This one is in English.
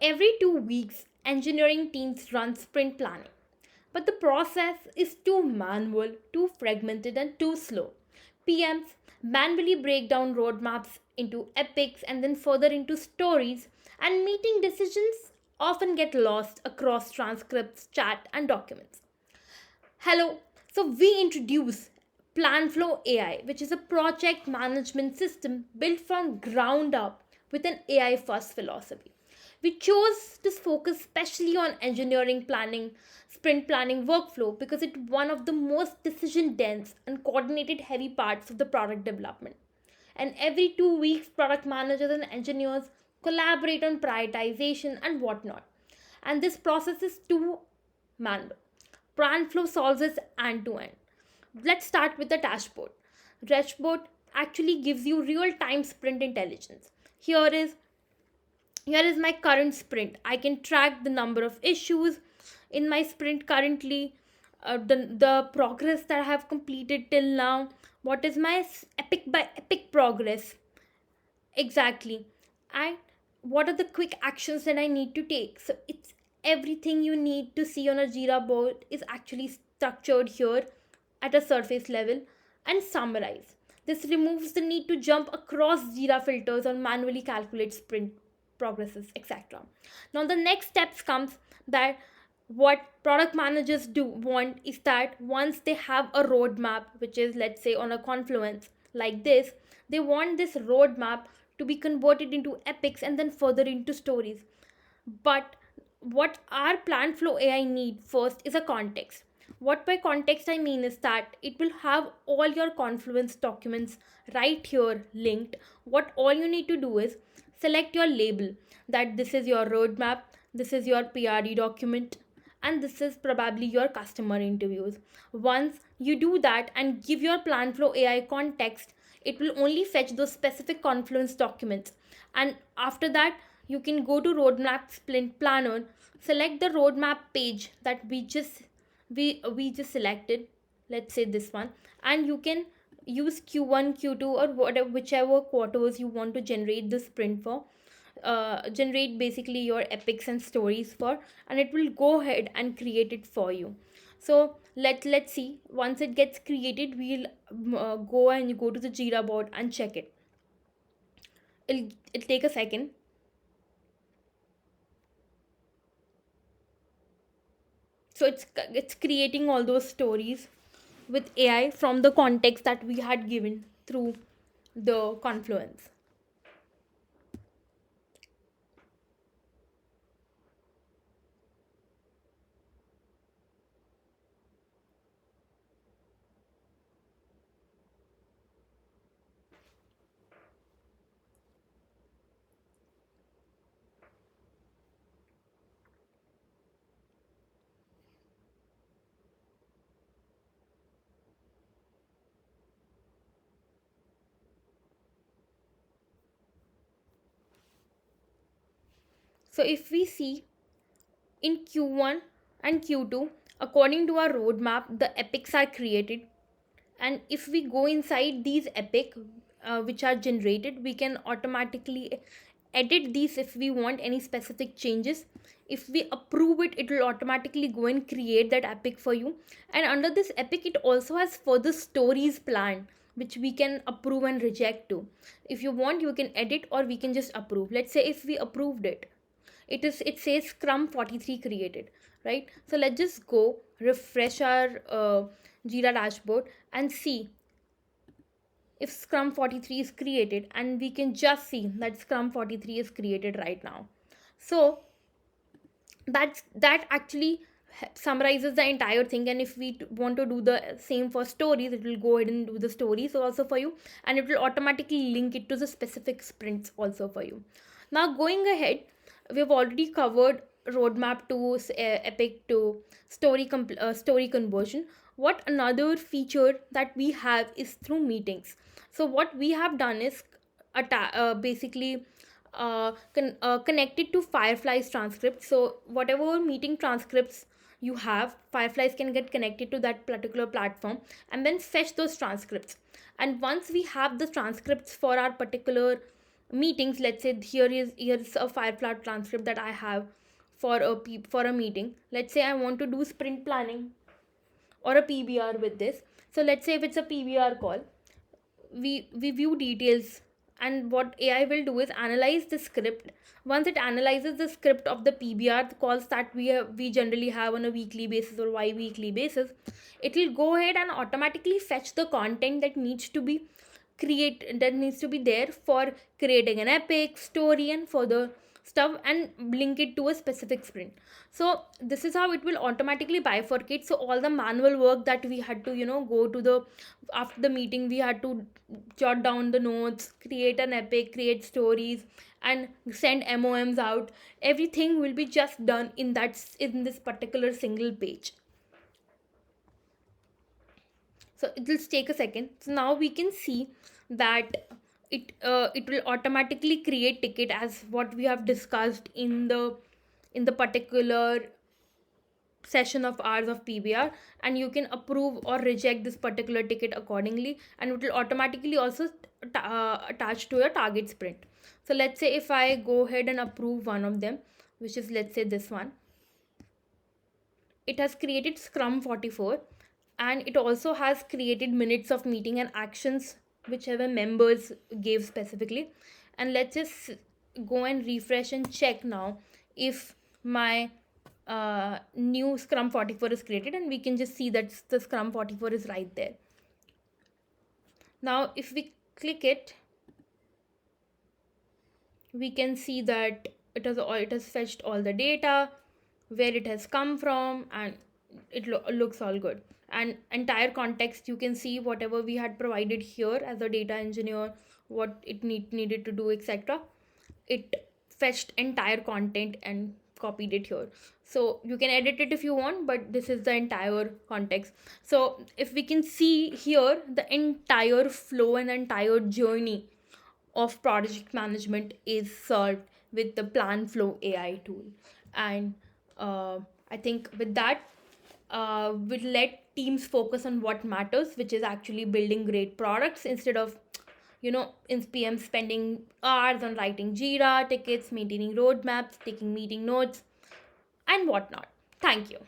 every 2 weeks, engineering teams run sprint planning. But the process is too manual, too fragmented, and too slow. PMs manually break down roadmaps into epics and then further into stories, and meeting decisions often get lost across transcripts, chat, and documents. Hello. So we introduce PlanFlow AI, which is a project management system built from ground up with an AI first philosophy. We chose to focus especially on engineering planning, sprint planning workflow because it's one of the most decision dense and coordinated heavy parts of the product development. And every 2 weeks, product managers and engineers collaborate on prioritization and whatnot. And this process is too manual. PlanFlow solves this end to end. Let's start with the dashboard. Dashboard actually gives you real-time sprint intelligence. Here is my current sprint. I can track the number of issues in my sprint currently, the progress that I have completed till now. What is my epic by epic progress exactly, and what are the quick actions that I need to take. So it's everything you need to see on a Jira board is actually structured here at a surface level and summarized. This removes the need to jump across Jira filters or manually calculate sprint progresses, etc. Now the next steps comes that what product managers do want is that once they have a roadmap, which is let's say on a confluence like this, they want this roadmap to be converted into epics and then further into stories. But what our PlanFlow AI need first is a context. What by context I mean is that it will have all your Confluence documents right here linked. What all you need to do is select your label, that this is your roadmap, this is your PRD document, and this is probably your customer interviews. Once you do that and give your PlanFlow AI context, it will only fetch those specific Confluence documents. And after that, you can go to Roadmap Sprint Planner, select the roadmap page that we just selected, let's say this one, and you can use Q1, Q2, or whatever whichever quarters you want to generate the sprint for. Generate basically your epics and stories for, and it will go ahead and create it for you. So let's see, once it gets created, we'll go to the Jira board and check it. It'll take a second. So it's creating all those stories with AI from the context that we had given through the Confluence. So if we see in Q1 and Q2, according to our roadmap, the epics are created. And if we go inside these epic which are generated, we can automatically edit these if we want any specific changes. If we approve it, it will automatically go and create that epic for you. And under this epic, it also has further stories planned which we can approve and reject too. If you want, you can edit, or we can just approve. Let's say if we approved it, it says Scrum 43 created, right? So let's just go refresh our Jira dashboard and see if Scrum 43 is created, and we can just see that Scrum 43 is created right now. So that actually summarizes the entire thing. And if we want to do the same for stories, it will go ahead and do the stories also for you, and it will automatically link it to the specific sprints also for you. Now going ahead, we've already covered roadmap to epic to story conversion. What another feature that we have is through meetings. So what we have done is basically connected to Firefly's transcripts. So whatever meeting transcripts you have, Fireflies can get connected to that particular platform and then fetch those transcripts. And once we have the transcripts for our particular meetings. Let's say here's a Firefly transcript that I have for for a meeting. Let's say I want to do sprint planning or a PBR with this. So let's say if it's a PBR call, we view details, and what AI will do is analyze the script. Once it analyzes the script of the PBR calls that we generally have on a weekly basis or bi-weekly basis, it will go ahead and automatically fetch the content that needs to be there for creating an epic story and further stuff, and link it to a specific sprint. So this is how it will automatically bifurcate. So all the manual work that we had to go to the after the meeting, we had to jot down the notes, create an epic, create stories, and send MOMs out. Everything will be just done in this particular single page. So it will take a second. So now we can see that it will automatically create ticket as what we have discussed in the particular session of hours of PBR, and you can approve or reject this particular ticket accordingly, and it will automatically also attach to your target sprint. So let's say if I go ahead and approve one of them, which is, let's say, this one, it has created Scrum 44, and it also has created minutes of meeting and actions whichever members gave specifically. And let's just go and refresh and check now if my new Scrum 44 is created, and we can just see that the Scrum 44 is right there. Now if we click it, we can see that it has fetched all the data, where it has come from, and it looks all good. And entire context, you can see whatever we had provided here as a data engineer, what it needed to do, etc. It fetched entire content and copied it here. So you can edit it if you want, but this is the entire context. So if we can see here, the entire flow and entire journey of project management is solved with the PlanFlow AI tool. And I think with that, we'll let teams focus on what matters, which is actually building great products, instead of in PM spending hours on writing Jira tickets, maintaining roadmaps, taking meeting notes, and whatnot. Thank you.